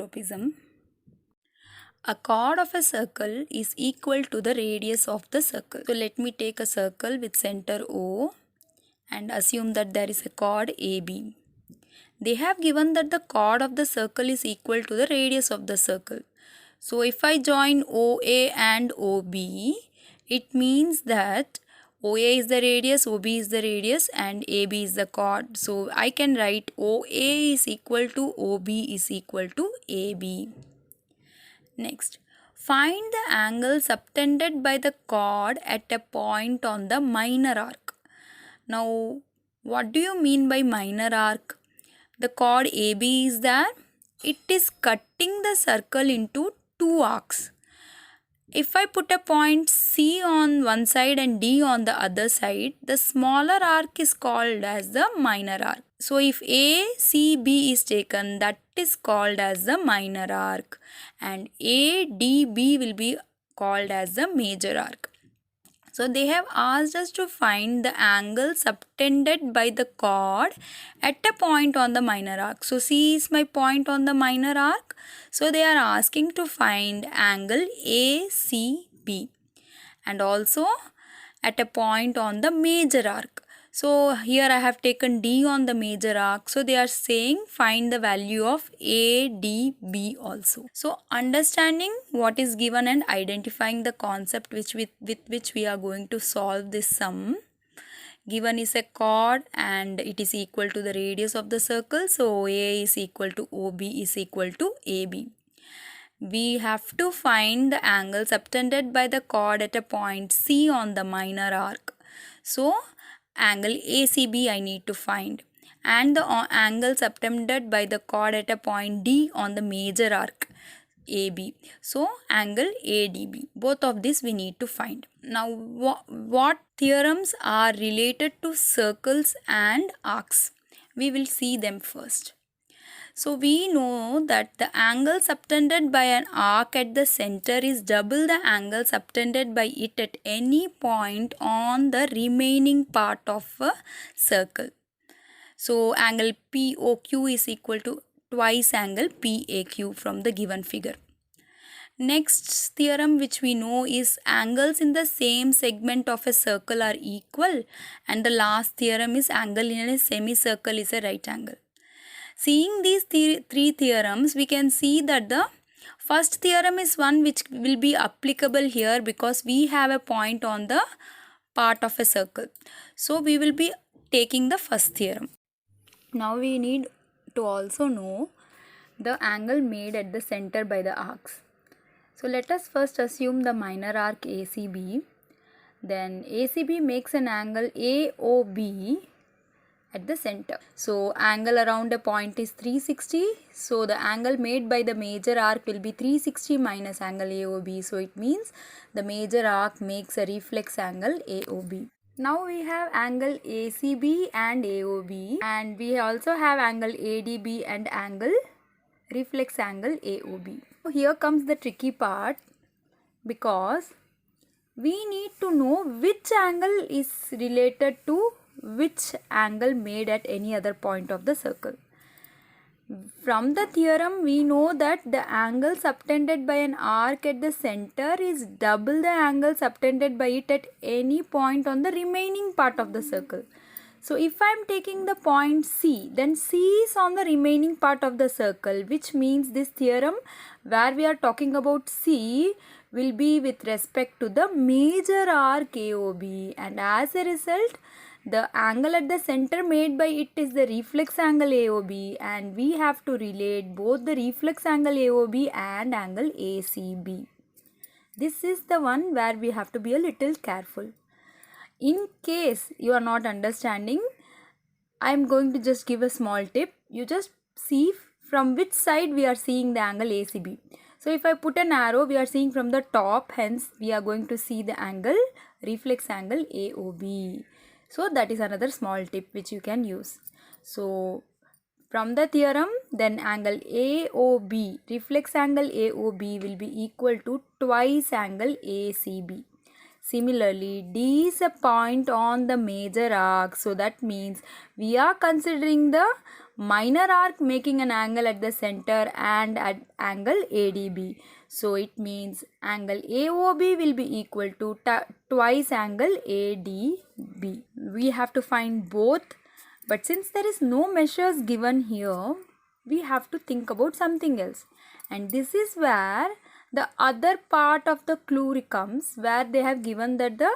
Math-o-tropism. A chord of a circle is equal to the radius of the circle. So let me take a circle with center O and assume that there is a chord AB. They have given that the chord of the circle is equal to the radius of the circle. So if I join OA and OB, it means that OA is the radius, OB is the radius and AB is the chord. So I can write OA is equal to OB is equal to AB. Next, find the angle subtended by the chord at a point on the minor arc. Now, what do you mean by minor arc? The chord AB is there. It is cutting the circle into two arcs. If I put a point C on one side and D on the other side, the smaller arc is called as the minor arc. So if ACB is taken, that is called as the minor arc, and ADB will be called as the major arc. So they have asked us to find the angle subtended by the chord at a point on the minor arc. So C is my point on the minor arc. So they are asking to find angle ACB and also at a point on the major arc. So here I have taken D on the major arc. So they are saying find the value of ADB also. So understanding what is given and identifying the concept with which we are going to solve this sum. Given is a chord and it is equal to the radius of the circle. So OA is equal to OB is equal to AB. We have to find the angle subtended by the chord at a point C on the minor arc. So angle ACB I need to find, and the angle subtended by the chord at a point D on the major arc AB. So angle ADB. Both of these we need to find. Now what theorems are related to circles and arcs? We will see them first. So we know that the angle subtended by an arc at the center is double the angle subtended by it at any point on the remaining part of a circle. So angle POQ is equal to twice angle PAQ from the given figure. Next theorem which we know is angles in the same segment of a circle are equal, and the last theorem is angle in a semicircle is a right angle. Seeing these three theorems, we can see that the first theorem is one which will be applicable here because we have a point on the part of a circle. So we will be taking the first theorem. Now we need to also know the angle made at the center by the arcs. So let us first assume the minor arc ACB. Then ACB makes an angle AOB at the center. So angle around a point is 360. So the angle made by the major arc will be 360 minus angle AOB. So it means the major arc makes a reflex angle AOB. Now we have angle ACB and AOB, and we also have angle ADB and angle reflex angle AOB. So here comes the tricky part, because we need to know which angle is related to which angle made at any other point of the circle. From the theorem, we know that the angle subtended by an arc at the center is double the angle subtended by it at any point on the remaining part of the circle. So if I am taking the point C, then C is on the remaining part of the circle, which means this theorem where we are talking about C will be with respect to the major arc AOB, and as a result, the angle at the center made by it is the reflex angle AOB, and we have to relate both the reflex angle AOB and angle ACB. This is the one where we have to be a little careful. In case you are not understanding, I am going to just give a small tip. You just see from which side we are seeing the angle ACB. So if I put an arrow, we are seeing from the top, hence we are going to see the angle, reflex angle AOB. So that is another small tip which you can use. So from the theorem, then angle AOB, reflex angle AOB will be equal to twice angle ACB. Similarly, D is a point on the major arc. So that means we are considering the minor arc making an angle at the center and at angle ADB. So it means angle AOB will be equal to twice angle ADB. We have to find both, but since there is no measures given here, we have to think about something else. And this is where the other part of the clue comes, where they have given that the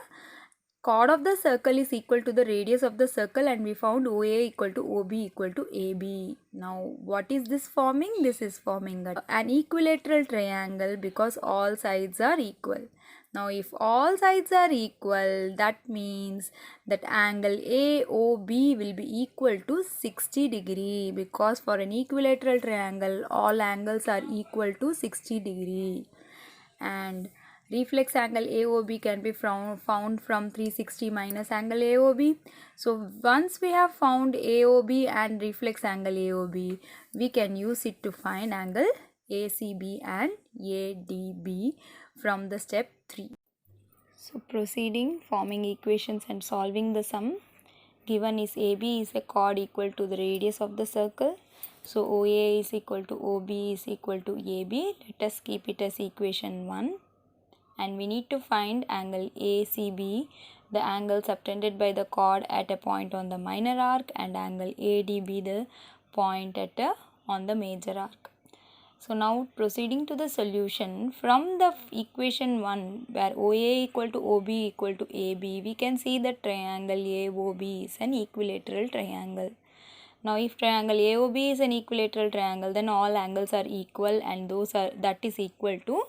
chord of the circle is equal to the radius of the circle, and we found OA equal to OB equal to AB. Now what is this forming? This is forming an equilateral triangle because all sides are equal. Now if all sides are equal, that means that angle AOB will be equal to 60 degree, because for an equilateral triangle all angles are equal to 60 degree. And reflex angle AOB can be found from 360 minus angle AOB. So once we have found AOB and reflex angle AOB, we can use it to find angle ACB and ADB from the step 3. So proceeding, forming equations and solving the sum. Given is AB is a chord equal to the radius of the circle. So OA is equal to OB is equal to AB. Let us keep it as equation 1. And we need to find angle ACB, the angle subtended by the chord at a point on the minor arc, and angle ADB, the point on the major arc. So now proceeding to the solution, from the equation 1 where OA equal to OB equal to AB, we can see that triangle AOB is an equilateral triangle. Now if triangle AOB is an equilateral triangle, then all angles are equal, and that is equal to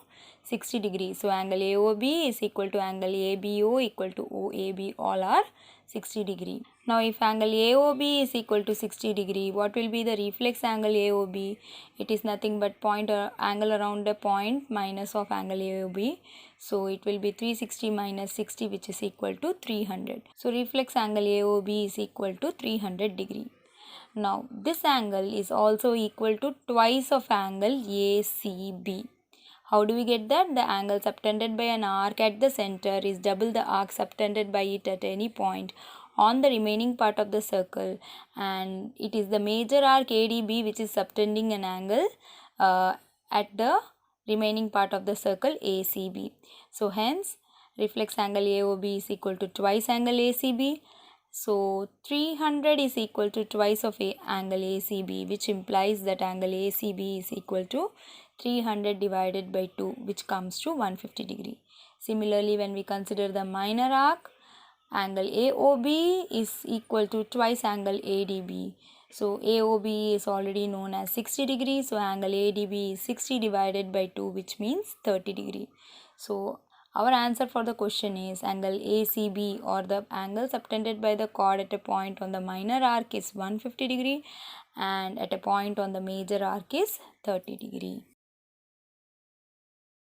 60 degrees. So angle AOB is equal to angle ABO equal to OAB, all are 60 degree. Now if angle AOB is equal to 60 degree, what will be the reflex angle AOB? It is nothing but point or angle around the point minus of angle AOB. So it will be 360 minus 60, which is equal to 300. So reflex angle AOB is equal to 300 degree. Now this angle is also equal to twice of angle ACB. How do we get that? The angle subtended by an arc at the center is double the arc subtended by it at any point on the remaining part of the circle, and it is the major arc ADB which is subtending an angle at the remaining part of the circle ACB. So hence reflex angle AOB is equal to twice angle ACB. So 300 is equal to twice of angle ACB, which implies that angle ACB is equal to 300 divided by 2, which comes to 150 degree. Similarly, when we consider the minor arc, angle AOB is equal to twice angle ADB. So AOB is already known as 60 degree. So angle ADB is 60 divided by 2, which means 30 degree. So our answer for the question is angle ACB, or the angle subtended by the chord at a point on the minor arc, is 150 degree, and at a point on the major arc is 30 degree.